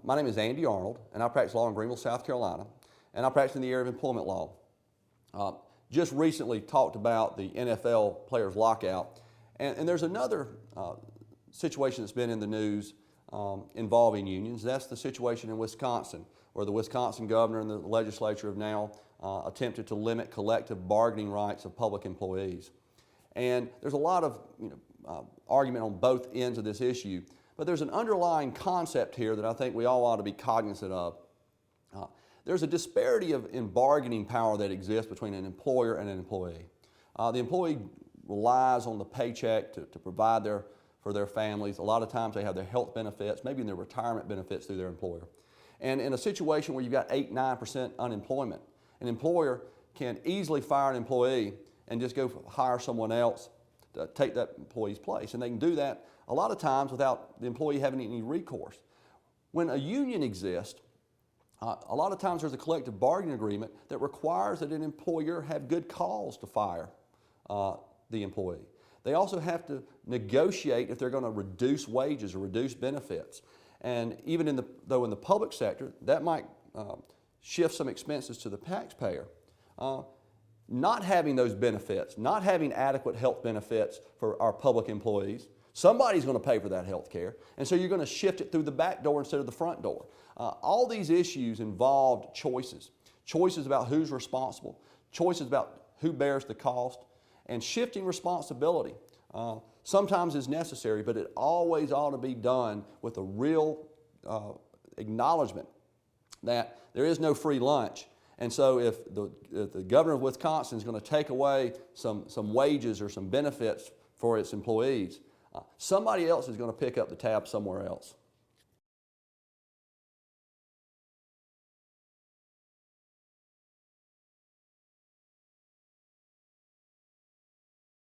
My name is Andy Arnold, and I practice law in Greenville, South Carolina, and I practice in the area of employment law. Just recently talked about the NFL players lockout, and there's another situation that's been in the news involving unions. That's the situation in Wisconsin, where the Wisconsin governor and the legislature have now attempted to limit collective bargaining rights of public employees. And there's a lot of argument on both ends of this issue, but there's an underlying concept here that I think we all ought to be cognizant of. There's a disparity in bargaining power that exists between an employer and an employee. The employee relies on the paycheck to provide for their families. A lot of times they have their health benefits, maybe their retirement benefits through their employer. And in a situation where you've got 8–9% unemployment, an employer can easily fire an employee and just go hire someone else to take that employee's place. And they can do that a lot of times without the employee having any recourse. When a union exists, a lot of times there's a collective bargaining agreement that requires that an employer have good cause to fire the employee. They also have to negotiate if they're going to reduce wages or reduce benefits. And even though in the public sector, that might shift some expenses to the taxpayer. Not having those benefits, not having adequate health benefits for our public employees, somebody's going to pay for that health care, and so you're going to shift it through the back door instead of the front door. All these issues involved choices. Choices about who's responsible, choices about who bears the cost, and shifting responsibility sometimes is necessary, but it always ought to be done with a real acknowledgement that there is no free lunch. And so if the governor of Wisconsin is going to take away some wages or some benefits for its employees, somebody else is going to pick up the tab somewhere else.